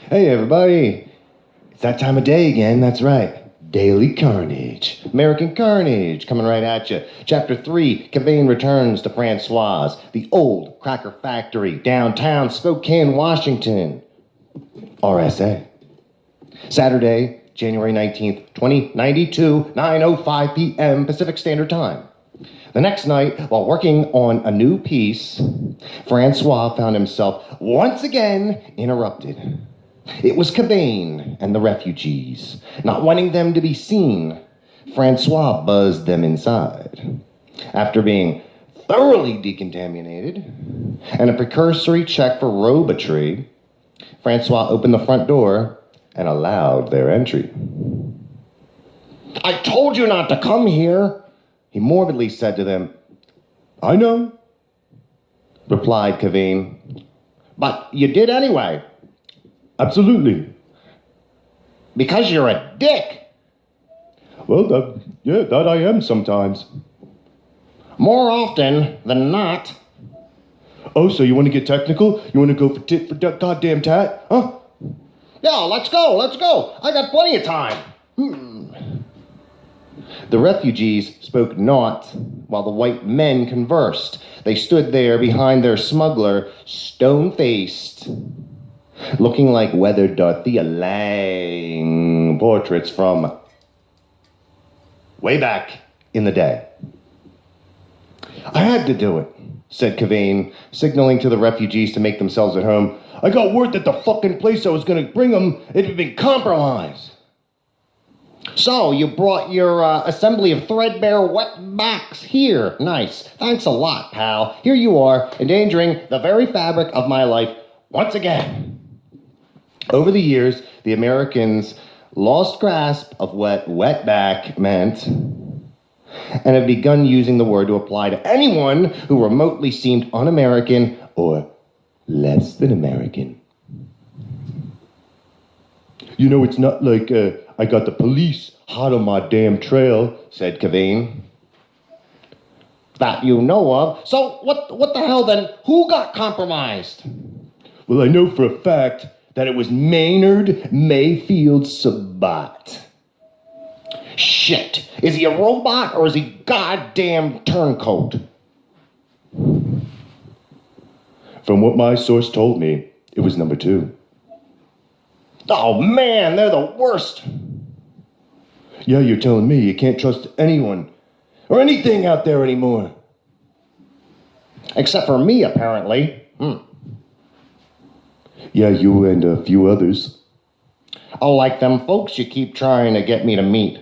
Hey everybody, it's that time of day again, that's right. Daily Carnage. American Carnage, coming right at you. Chapter 3, Kevane returns to Francois, the old cracker factory, downtown Spokane, Washington. RSA. Saturday, January 19th, 2092, 9:05 p.m. Pacific Standard Time. The next night, while working on a new piece, Francois found himself once again interrupted. It was Kevane and the refugees. Not wanting them to be seen, Francois buzzed them inside. After being thoroughly decontaminated and a precursory check for robotry, Francois opened the front door and allowed their entry. "I told you not to come here," he morbidly said to them. "I know," replied Kevane. "But you did anyway." "Absolutely." "Because you're a dick." "Well, that I am sometimes." "More often than not." "Oh, so you want to get technical? You want to go for tit for goddamn tat? Huh?" "Yeah, let's go. I got plenty of time." The refugees spoke not while the white men conversed. They stood there behind their smuggler, stone-faced, looking like weathered Dorothea Lange portraits from way back in the day. "I had to do it," said Kevane, signaling to the refugees to make themselves at home. "I got word that the fucking place I was going to bring them, it had been compromised." "So, you brought your assembly of threadbare wetbacks here. Nice. Thanks a lot, pal. Here you are, endangering the very fabric of my life once again." Over the years, the Americans lost grasp of what wetback meant and have begun using the word to apply to anyone who remotely seemed un-American or less than American. "You know, it's not like I got the police hot on my damn trail," said Kevane. "That you know of. So what the hell then? Who got compromised?" "Well, I know for a fact that it was Maynard Mayfield Sabat." "Shit. Is he a robot or is he goddamn turncoat?" "From what my source told me, it was number 2. "Oh man, they're the worst." "Yeah, you're telling me you can't trust anyone or anything out there anymore." "Except for me, apparently." "Yeah, you and a few others." "Oh, like them folks you keep trying to get me to meet."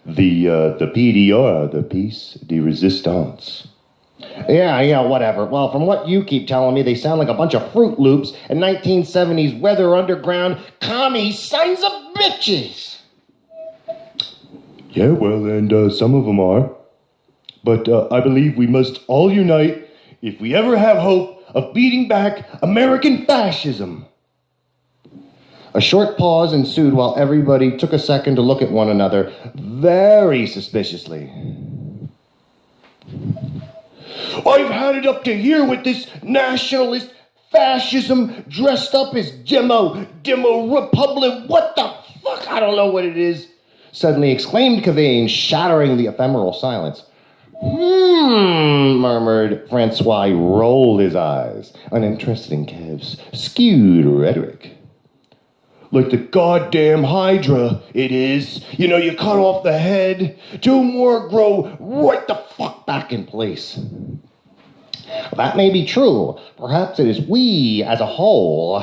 The PDR, the Piece de Resistance." Yeah, whatever. Well, from what you keep telling me, they sound like a bunch of Fruit Loops and 1970s Weather Underground commie sons of bitches. "Yeah, well, and some of them are. But I believe we must all unite if we ever have hope of beating back American fascism." A short pause ensued while everybody took a second to look at one another very suspiciously. "I've had it up to here with this nationalist fascism dressed up as demo republic. What the fuck? I don't know what it is," suddenly exclaimed Kevane, shattering the ephemeral silence. Murmured Francois. He rolled his eyes, uninterested in Kev's skewed rhetoric. "Like the goddamn Hydra, it is. You know, you cut off the head, 2 more grow right the fuck back in place." "That may be true. Perhaps it is we, as a whole,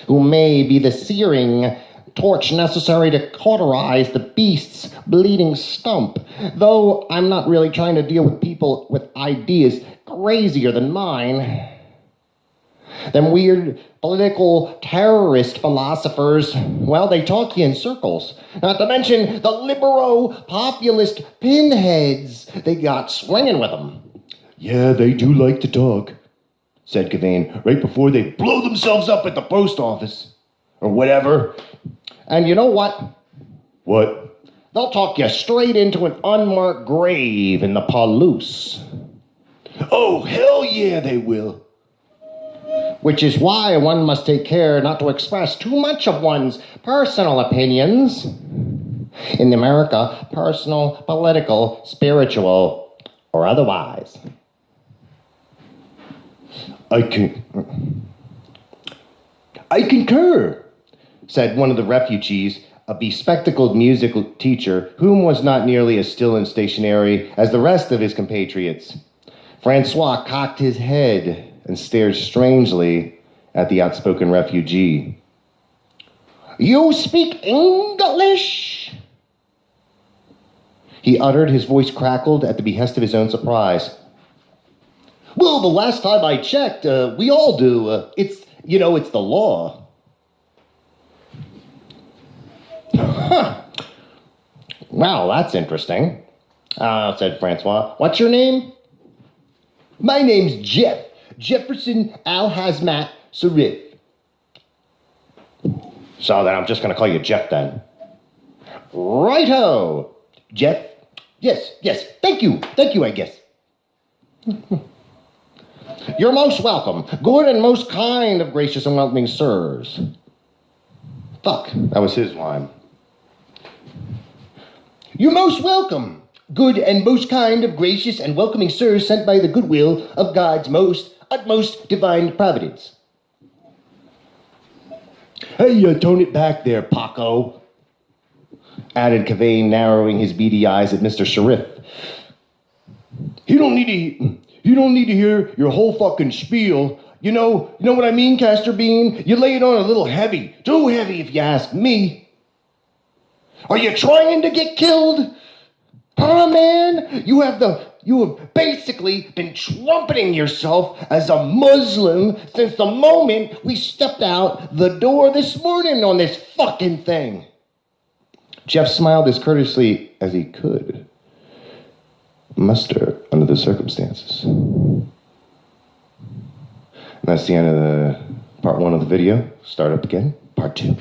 who may be the searing torch necessary to cauterize the beast's bleeding stump. Though I'm not really trying to deal with people with ideas crazier than mine. Them weird political terrorist philosophers, well, they talk you in circles. Not to mention the libero-populist pinheads they got swinging with them." "Yeah, they do like to talk," said Kevane, "right before they blow themselves up at the post office. Or whatever. And you know what?" "What?" "They'll talk you straight into an unmarked grave in the Palouse." "Oh, hell yeah, they will." which is why one must take care not to express too much of one's personal opinions. In America, personal, political, spiritual, or otherwise. I concur, said one of the refugees, a bespectacled musical teacher, whom was not nearly as still and stationary as the rest of his compatriots. Francois cocked his head and stared strangely at the outspoken refugee. You speak English? He uttered, his voice crackled at the behest of his own surprise. Well, the last time I checked, we all do. It's the law. Huh. Well, that's interesting, said Francois. What's your name? My name's Jeff. Jefferson Al-Hazmat Sarif. So then I'm just going to call you Jeff then. Righto. Jeff? Yes. Thank you, I guess. You're most welcome. Good and most kind of gracious and welcoming sirs. Fuck, that was his line. You're most welcome. Good and most kind of gracious and welcoming sirs sent by the goodwill of God's utmost divine providence. Hey, tone it back there, Paco, added Kevane, narrowing his beady eyes at Mr. Sharif. You don't need to hear your whole fucking spiel. You know what I mean, Castor Bean? You lay it on a little heavy. Too heavy, if you ask me. Are you trying to get killed? Huh, man? You have basically been trumpeting yourself as a Muslim since the moment we stepped out the door this morning on this fucking thing. Jeff smiled as courteously as he could muster under the circumstances. And that's the end of the part 1 of the video. Start up again, part 2.